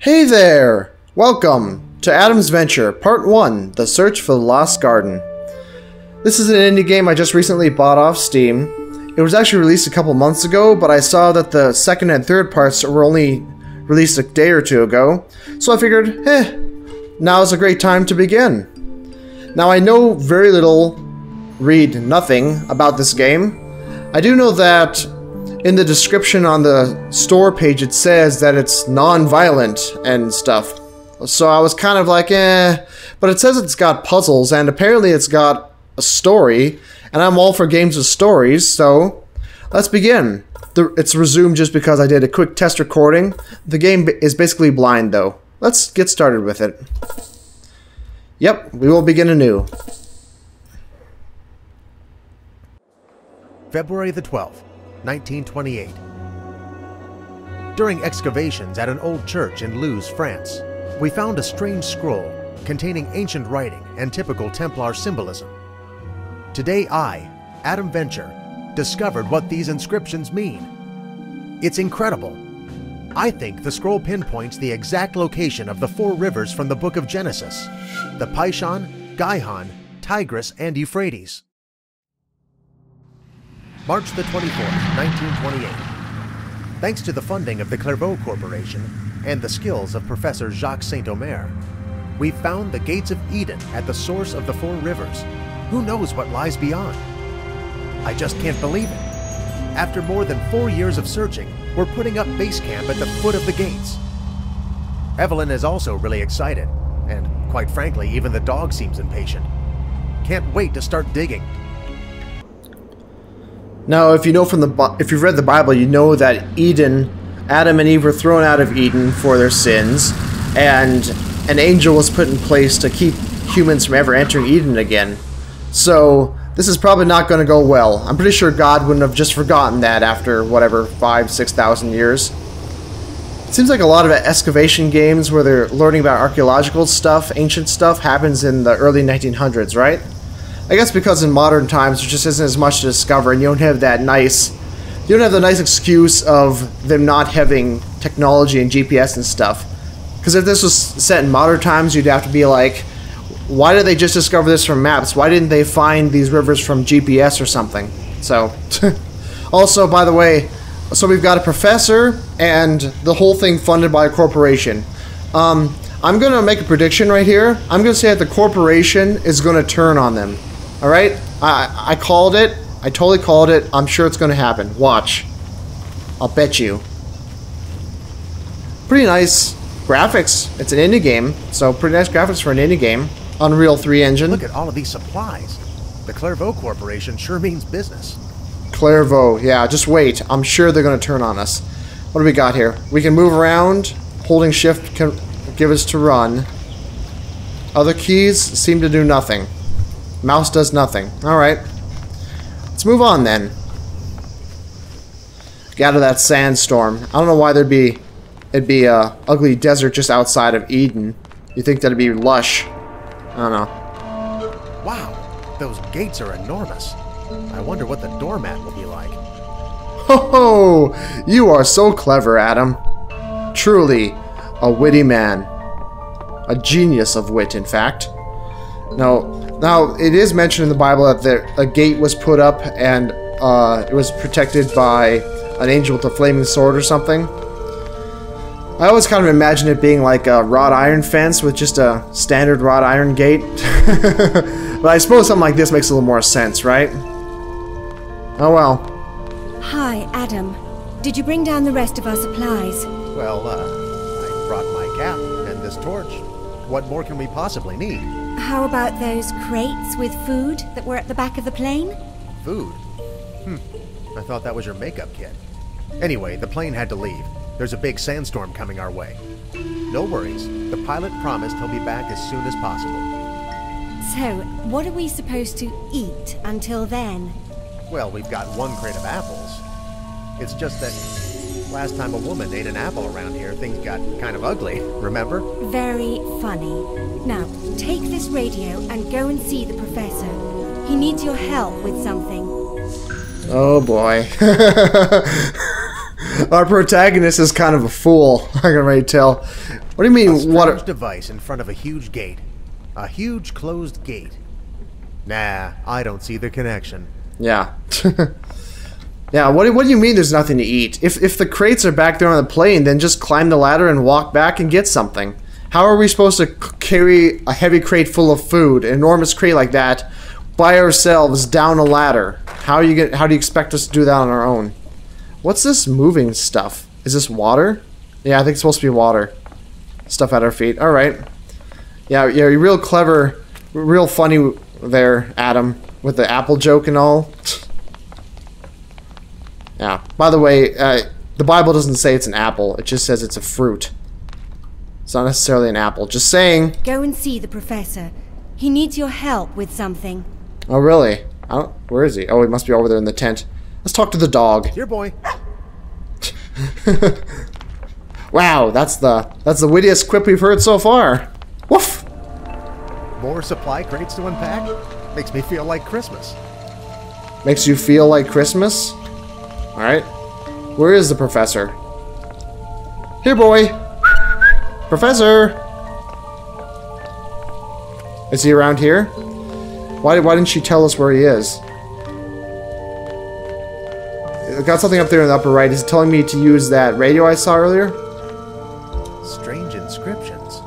Hey there! Welcome to Adam's Venture, Part 1, The Search for the Lost Garden. This is an indie game I just recently bought off Steam. It was actually released a couple months ago, but I saw that the second and third parts were only released a day or two ago, so I figured, now's a great time to begin. Now I know very little, read nothing, about this game. I do know that in the description on the store page it says that it's non-violent and stuff. So I was kind of like, but it says it's got puzzles and apparently it's got a story, and I'm all for games with stories, so let's begin. It's resumed just because I did a quick test recording. The game is basically blind though. Let's get started with it. Yep, we will begin anew. February the 12th. 1928. During excavations at an old church in Luz, France, we found a strange scroll containing ancient writing and typical Templar symbolism. Today I, Adam Venture, discovered what these inscriptions mean. It's incredible. I think the scroll pinpoints the exact location of the four rivers from the book of Genesis: the Pishon, Gihon, Tigris, and Euphrates. March the 24th, 1928. Thanks to the funding of the Clairvaux Corporation and the skills of Professor Jacques Saint-Omer, we found the gates of Eden at the source of the four rivers. Who knows what lies beyond? I just can't believe it. After more than 4 years of searching, we're putting up base camp at the foot of the gates. Evelyn is also really excited, and quite frankly, even the dog seems impatient. Can't wait to start digging. Now, if you know if you've read the Bible, you know that Adam and Eve were thrown out of Eden for their sins, and an angel was put in place to keep humans from ever entering Eden again. So this is probably not going to go well. I'm pretty sure God wouldn't have just forgotten that after whatever 5,000–6,000 years. It seems like a lot of excavation games where they're learning about archaeological stuff, ancient stuff, happens in the early 1900s, right? I guess because in modern times there just isn't as much to discover, and you don't have the nice excuse of them not having technology and GPS and stuff. Because if this was set in modern times, you'd have to be like, why did they just discover this from maps? Why didn't they find these rivers from GPS or something? So, also, by the way, so we've got a professor and the whole thing funded by a corporation. I'm going to make a prediction right here. I'm going to say that the corporation is going to turn on them. Alright? I called it. I totally called it. I'm sure it's going to happen. Watch. I'll bet you. Pretty nice graphics. It's an indie game, so pretty nice graphics for an indie game. Unreal 3 engine. Look at all of these supplies. The Clairvaux Corporation sure means business. Clairvaux, yeah, just wait. I'm sure they're going to turn on us. What do we got here? We can move around. Holding shift can give us to run. Other keys seem to do nothing. Mouse does nothing. Alright. Let's move on then. Get out of that sandstorm. I don't know why it'd be a ugly desert just outside of Eden. You think that'd be lush. I don't know. Wow, those gates are enormous. I wonder what the doormat will be like. Ho ho! You are so clever, Adam. Truly, a witty man. A genius of wit, in fact. Now, it is mentioned in the Bible that a gate was put up and it was protected by an angel with a flaming sword or something. I always kind of imagine it being like a wrought iron fence with just a standard wrought iron gate. But I suppose something like this makes a little more sense, right? Oh well. Hi, Adam. Did you bring down the rest of our supplies? Well, I brought my cap and this torch. What more can we possibly need? How about those crates with food that were at the back of the plane? Food? I thought that was your makeup kit. Anyway, the plane had to leave. There's a big sandstorm coming our way. No worries. The pilot promised he'll be back as soon as possible. So, what are we supposed to eat until then? Well, we've got one crate of apples. It's just that last time a woman ate an apple around here, things got kind of ugly, remember? Very funny. Now, take this radio and go and see the professor. He needs your help with something. Oh boy. Our protagonist is kind of a fool, I can already tell. What do you mean, A water? strange device in front of a huge gate. A huge closed gate. Nah, I don't see the connection. Yeah. Yeah, what do you mean there's nothing to eat? If the crates are back there on the plane, then just climb the ladder and walk back and get something. How are we supposed to carry a heavy crate full of food, an enormous crate like that, by ourselves down a ladder? How do you expect us to do that on our own? What's this moving stuff? Is this water? Yeah, I think it's supposed to be water. Stuff at our feet. All right. Yeah, you're real clever, real funny there, Adam, with the apple joke and all. Yeah. By the way, the Bible doesn't say it's an apple. It just says it's a fruit. It's not necessarily an apple. Just saying. Go and see the professor. He needs your help with something. Oh, really? Where is he? Oh, he must be over there in the tent. Let's talk to the dog. Here, boy. Wow, that's the wittiest quip we've heard so far. Woof! More supply crates to unpack? Makes me feel like Christmas. Makes you feel like Christmas? Alright. Where is the professor? Here, boy! Professor! Is he around here? Why didn't she tell us where he is? I got something up there in the upper right. Is it telling me to use that radio I saw earlier? Strange inscriptions.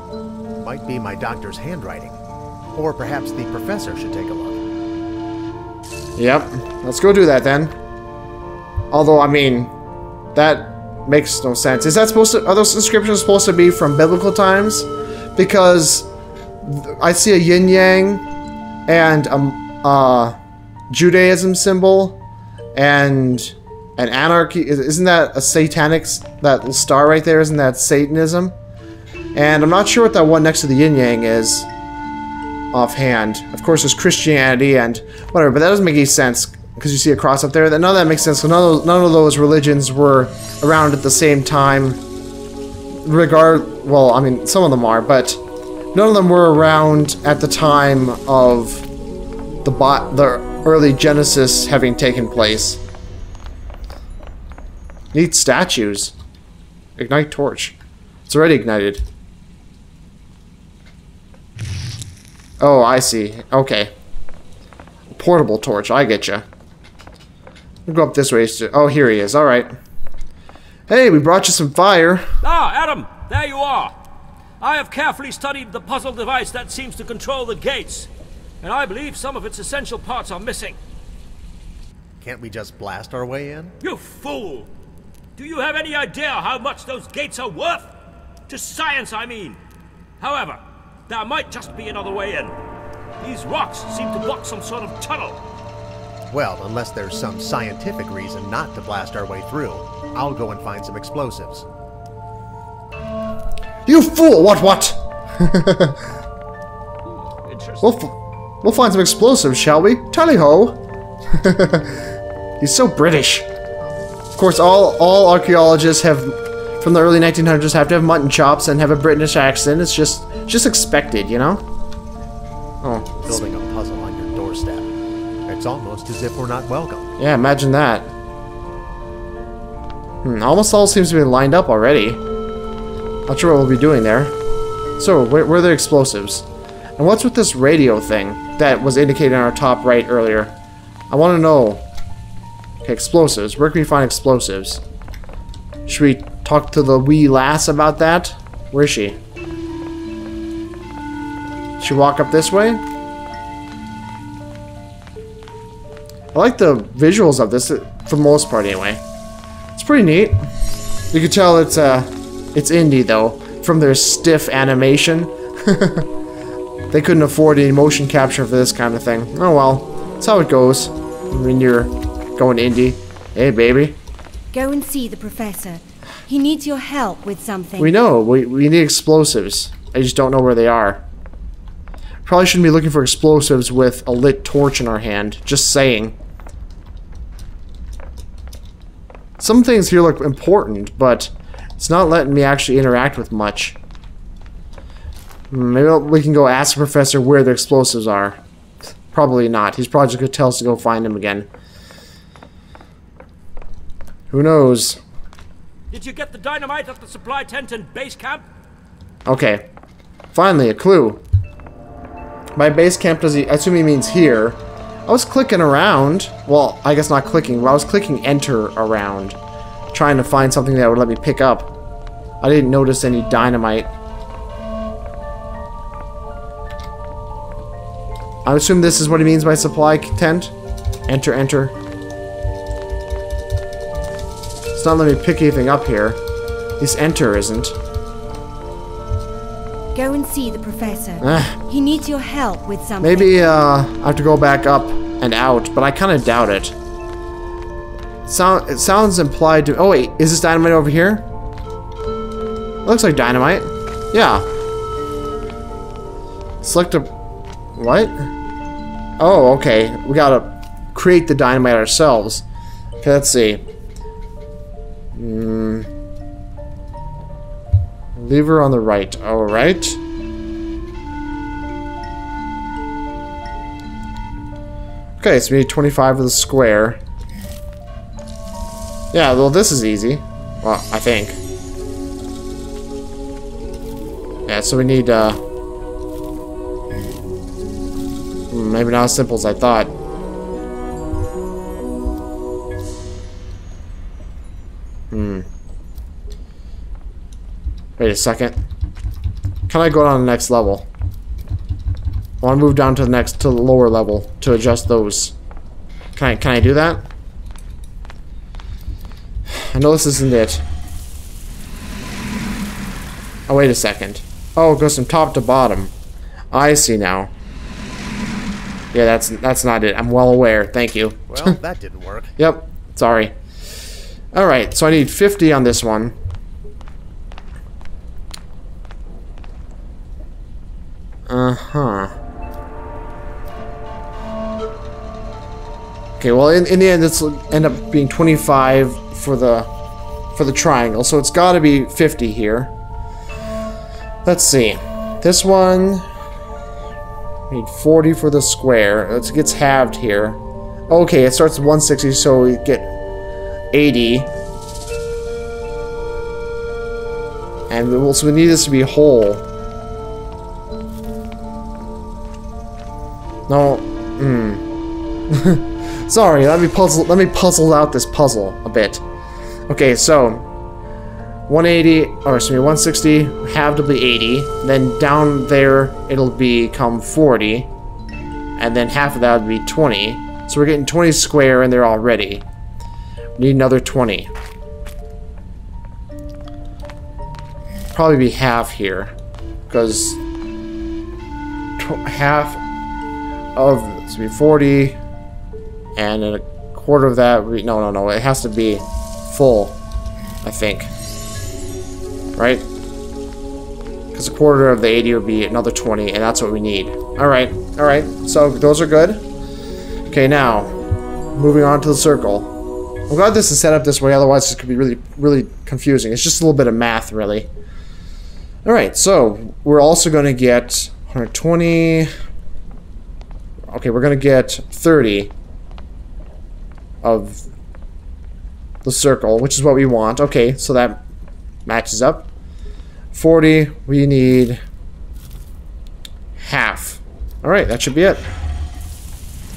Might be my doctor's handwriting. Or perhaps the professor should take a look. Yep. Let's go do that then. Although, I mean, that makes no sense. Is that supposed to... Are those inscriptions supposed to be from biblical times? Because I see a yin-yang and a Judaism symbol and an anarchy. Isn't that a satanic... That little star right there, isn't that Satanism? And I'm not sure what that one next to the yin-yang is offhand. Of course, there's Christianity and whatever, but that doesn't make any sense because you see a cross up there. None of that makes sense. So none of those religions were around at the same time. Well, I mean, some of them are, but none of them were around at the time of the early Genesis having taken place. Need statues. Ignite torch. It's already ignited. Oh, I see. Okay. Portable torch. I get you. We'll go up this way. Oh, here he is. All right. Hey, we brought you some fire. Ah, Adam, there you are. I have carefully studied the puzzle device that seems to control the gates, and I believe some of its essential parts are missing. Can't we just blast our way in? You fool! Do you have any idea how much those gates are worth? To science, I mean. However, there might just be another way in. These rocks seem to block some sort of tunnel. Well, unless there's some scientific reason not to blast our way through, I'll go and find some explosives. You fool! What? Interesting. We'll find some explosives, shall we? Tally-ho! He's so British. Of course, all archaeologists from the early 1900s have to have mutton chops and have a British accent. It's just expected, you know? Oh. Building a puzzle on your doorstep. It's almost as if we're not welcome. Yeah, imagine that. Almost all seems to be lined up already. Not sure what we'll be doing there. So, where are the explosives? And what's with this radio thing that was indicated on our top right earlier? I want to know. Okay, explosives. Where can we find explosives? Should we talk to the wee lass about that? Where is she? Should she walk up this way? I like the visuals of this, for the most part anyway. It's pretty neat. You can tell it's indie though, from their stiff animation. They couldn't afford any motion capture for this kind of thing. Oh well, that's how it goes when you're going indie. Hey baby. Go and see the professor. He needs your help with something. We know, we need explosives. I just don't know where they are. Probably shouldn't be looking for explosives with a lit torch in our hand. Just saying. Some things here look important, but it's not letting me actually interact with much. Maybe we can go ask the professor where the explosives are. Probably not. He's probably just going to tell us to go find them again. Who knows? Did you get the dynamite at the supply tent and base camp? Okay. Finally, a clue. My base camp does he... I assume he means here. I was clicking around. Well, I guess not clicking, but I was clicking enter around. Trying to find something that would let me pick up. I didn't notice any dynamite. I assume this is what he means by supply tent. Enter, enter. It's not letting me pick anything up here. At least enter isn't. Go and see the professor. Ah. He needs your help with something. Maybe I have to go back up and out, but I kind of doubt it. It sounds implied to... Oh wait, is this dynamite over here? It looks like dynamite. Yeah. Select a... What? Oh, okay. We gotta create the dynamite ourselves. Okay, let's see. Lever on the right. Alright. Okay, so we need 25 of the square. Yeah, well, this is easy. Well, I think. Yeah, so we need, maybe not as simple as I thought. Wait a second. Can I go down to the next level? I want to move down to the lower level to adjust those. Can I do that? I know this isn't it. Oh, wait a second. Oh, it goes from top to bottom. I see now. Yeah, that's not it. I'm well aware. Thank you. Well, that didn't work. Yep. Sorry. Alright, so I need 50 on this one. Uh-huh. Okay, well, in the end, this will end up being 25 for the triangle, so it's got to be 50 here. Let's see. This one, we need 40 for the square. It gets halved here. Okay, it starts at 160, so we get 80. And so we need this to be whole. No. Sorry, let me puzzle out this puzzle a bit. Okay, so 180, or excuse me, 160 halved will be 80. Then down there it'll become 40, and then half of that would be 20. So we're getting 20 square in there already. We need another 20. Probably be half here, because half of this would be 40, and then a quarter of that would be, no, it has to be full, I think. Right? Because a quarter of the 80 would be another 20, and that's what we need. Alright, so those are good. Okay, now, moving on to the circle. I'm glad this is set up this way, otherwise this could be really, really confusing. It's just a little bit of math, really. Alright, so we're also going to get 120... Okay, we're going to get 30 of the circle, which is what we want. Okay, so that matches up. 40, we need half. Alright, that should be it.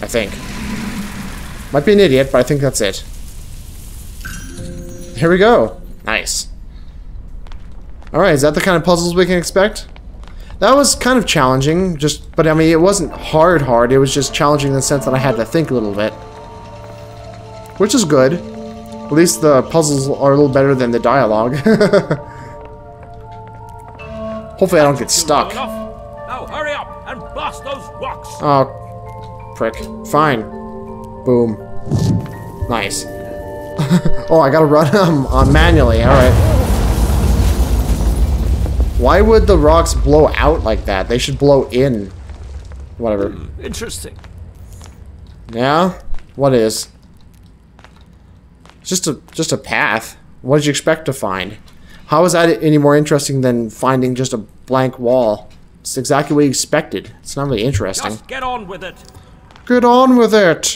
I think. Might be an idiot, but I think that's it. Here we go. Nice. Alright, is that the kind of puzzles we can expect? That was kind of challenging, but I mean, it wasn't hard. It was just challenging in the sense that I had to think a little bit. Which is good. At least the puzzles are a little better than the dialogue. Hopefully I don't get stuck. Now hurry up and blast those rocks. Oh, prick. Fine. Boom. Nice. Oh, I gotta run them manually. Alright. Why would the rocks blow out like that? They should blow in. Whatever. Interesting. Yeah? What is? Just a path. What did you expect to find? How is that any more interesting than finding just a blank wall? It's exactly what you expected. It's not really interesting. Just get on with it. Get on with it.